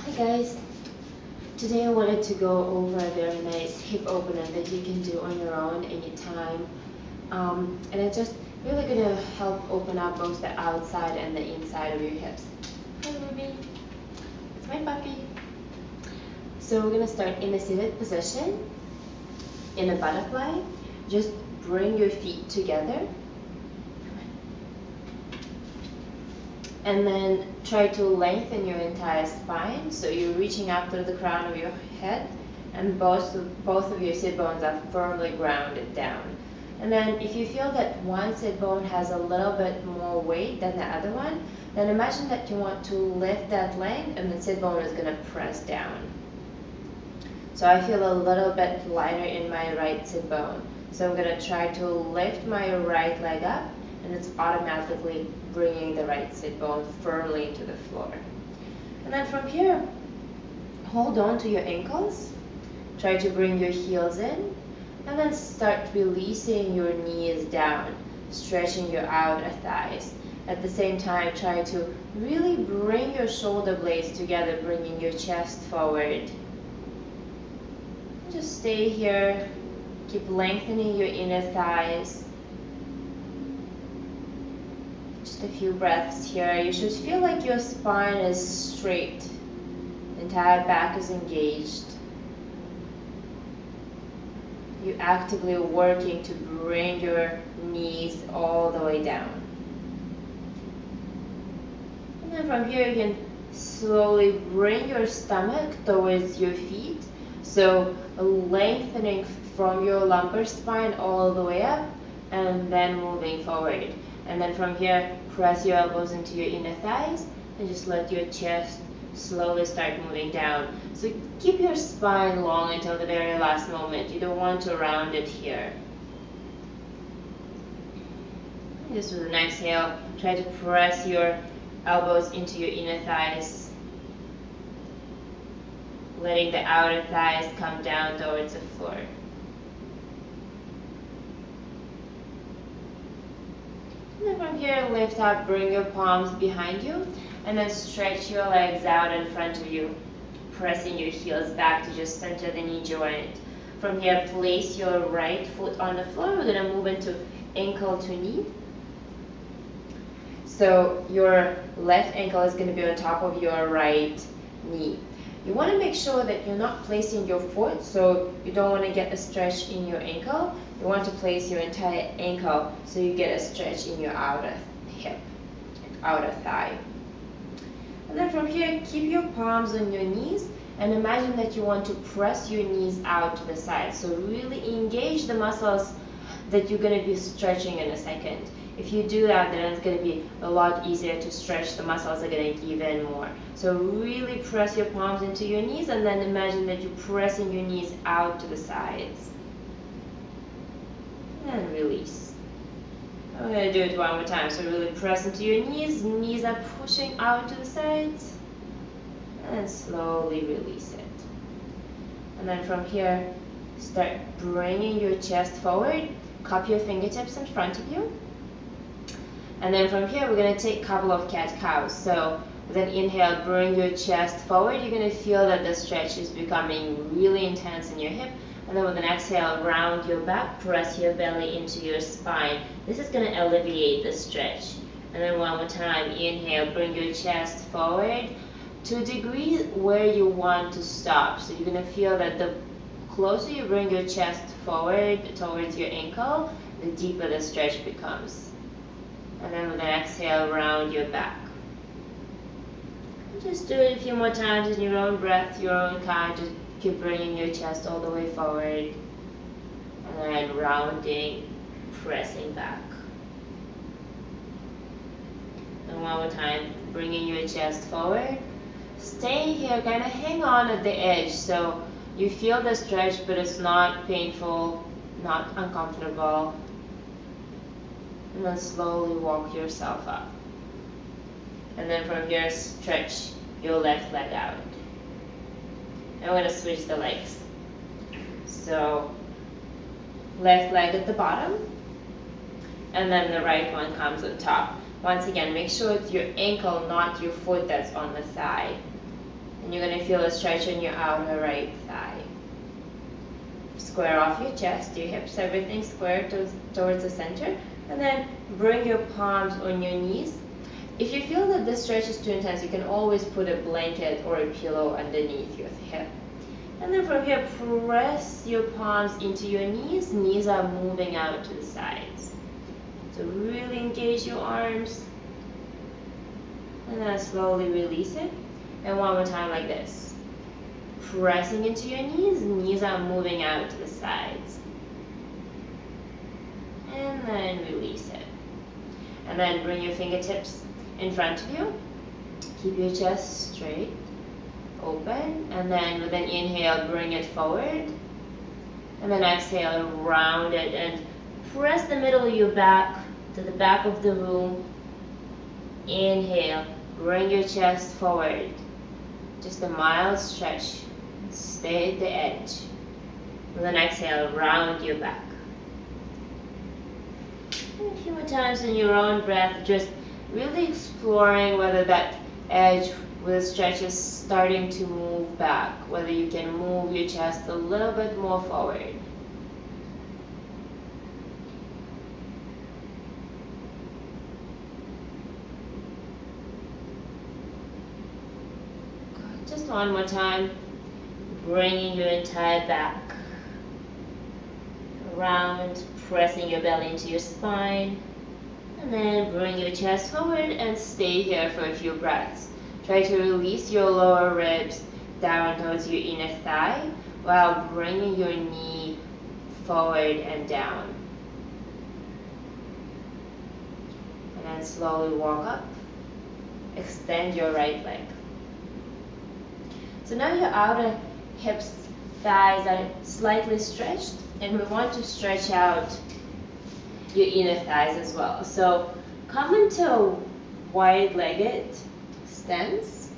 Hi guys, today I wanted to go over a very nice hip opener that you can do on your own anytime. And it's just really going to help open up both the outside and the inside of your hips. Hi Ruby, it's my puppy. So we're going to start in a seated position, in a butterfly. Just bring your feet together. And then try to lengthen your entire spine, so you're reaching up to the crown of your head, and both of your sit bones are firmly grounded down. And then if you feel that one sit bone has a little bit more weight than the other one, then imagine that you want to lift that leg and the sit bone is going to press down. So I feel a little bit lighter in my right sit bone. So I'm going to try to lift my right leg up, and it's automatically bringing the right sit bone firmly to the floor. And then from here, hold on to your ankles, try to bring your heels in, and then start releasing your knees down, stretching your outer thighs. At the same time, try to really bring your shoulder blades together, bringing your chest forward. Just stay here, keep lengthening your inner thighs. Just a few breaths here. You should feel like your spine is straight. The entire back is engaged. You're actively working to bring your knees all the way down. And then from here you can slowly bring your stomach towards your feet. So lengthening from your lumbar spine all the way up and then moving forward. And then from here, press your elbows into your inner thighs and just let your chest slowly start moving down. So keep your spine long until the very last moment. You don't want to round it here. Just with an exhale, try to press your elbows into your inner thighs, letting the outer thighs come down towards the floor. And then from here, lift up, bring your palms behind you, and then stretch your legs out in front of you, pressing your heels back to just center the knee joint. From here, place your right foot on the floor. We're going to move into ankle to knee. So your left ankle is going to be on top of your right knee. You want to make sure that you're not placing your foot, so you don't want to get a stretch in your ankle. You want to place your entire ankle so you get a stretch in your outer hip, outer thigh. And then from here, keep your palms on your knees and imagine that you want to press your knees out to the side. So really engage the muscles that you're going to be stretching in a second. If you do that, then it's going to be a lot easier to stretch. The muscles are going to give in more. So really press your palms into your knees and then imagine that you're pressing your knees out to the sides. And release. I'm going to do it one more time. So really press into your knees are pushing out to the sides. And slowly release it. And then from here, start bringing your chest forward. Cup your fingertips in front of you. And then from here, we're going to take a couple of cat-cows. So with an inhale, bring your chest forward. You're going to feel that the stretch is becoming really intense in your hip. And then with an exhale, round your back, press your belly into your spine. This is going to alleviate the stretch. And then one more time, inhale, bring your chest forward to a degree where you want to stop. So you're going to feel that the closer you bring your chest forward towards your ankle, the deeper the stretch becomes. And then with an exhale, round your back. Just do it a few more times in your own breath, your own kind. Just keep bringing your chest all the way forward. And then rounding, pressing back. And one more time, bringing your chest forward. Stay here, kind of hang on at the edge. So you feel the stretch, but it's not painful, not uncomfortable. And then slowly walk yourself up. And then from here, stretch your left leg out. And we're going to switch the legs. So left leg at the bottom, and then the right one comes on top. Once again, make sure it's your ankle, not your foot, that's on the thigh. And you're going to feel a stretch on your outer right thigh. Square off your chest, your hips, everything square towards the center. And then bring your palms on your knees. If you feel that this stretch is too intense, you can always put a blanket or a pillow underneath your hip. And then from here, press your palms into your knees. Knees are moving out to the sides. So really engage your arms. And then slowly release it. And one more time like this. Pressing into your knees. Knees are moving out to the sides. And then release it. And then bring your fingertips in front of you. Keep your chest straight. Open, and then with an inhale, bring it forward, and then exhale, round it, and press the middle of your back to the back of the room. Inhale, bring your chest forward, just a mild stretch, stay at the edge. With an exhale, round your back. And a few more times in your own breath, just really exploring whether that edge with stretch is starting to move back, whether you can move your chest a little bit more forward. Good. Just one more time, bringing your entire back around, pressing your belly into your spine, and then bring your chest forward and stay here for a few breaths. Try to release your lower ribs down towards your inner thigh while bringing your knee forward and down. And then slowly walk up. Extend your right leg. So now your outer hips, thighs are slightly stretched, and we want to stretch out your inner thighs as well. So come into wide-legged stance,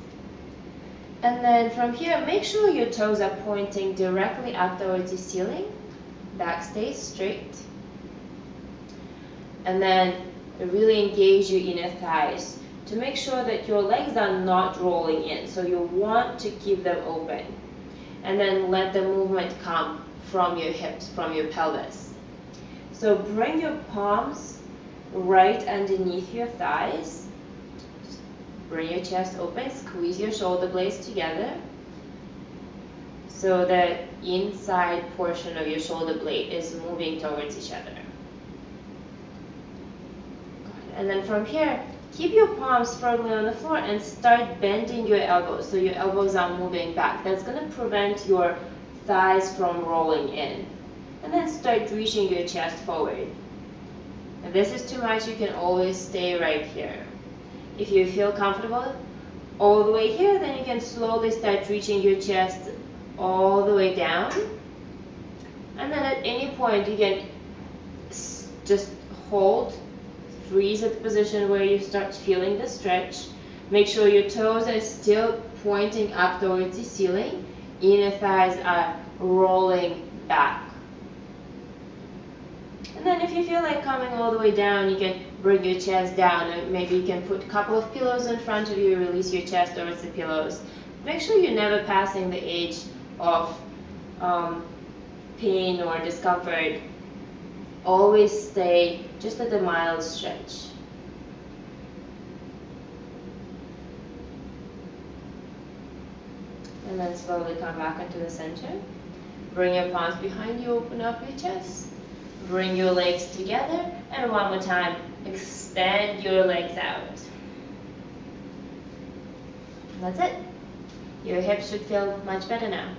and then from here make sure your toes are pointing directly up towards the ceiling. Back stays straight, and then really engage your inner thighs to make sure that your legs are not rolling in, so you want to keep them open, and then let the movement come from your hips, from your pelvis. So bring your palms right underneath your thighs. Bring your chest open, squeeze your shoulder blades together so the inside portion of your shoulder blade is moving towards each other. And then from here, keep your palms firmly on the floor and start bending your elbows so your elbows are moving back. That's going to prevent your thighs from rolling in. And then start reaching your chest forward. If this is too much, you can always stay right here. If you feel comfortable all the way here, then you can slowly start reaching your chest all the way down. And then at any point, you can just hold, freeze at the position where you start feeling the stretch. Make sure your toes are still pointing up towards the ceiling. Inner thighs are rolling back. And then if you feel like coming all the way down, you can bring your chest down, and maybe you can put a couple of pillows in front of you, release your chest towards the pillows. Make sure you're never passing the edge of pain or discomfort. Always stay just at a mild stretch. And then slowly come back into the center. Bring your palms behind you, open up your chest. Bring your legs together, and one more time, extend your legs out. That's it. Your hips should feel much better now.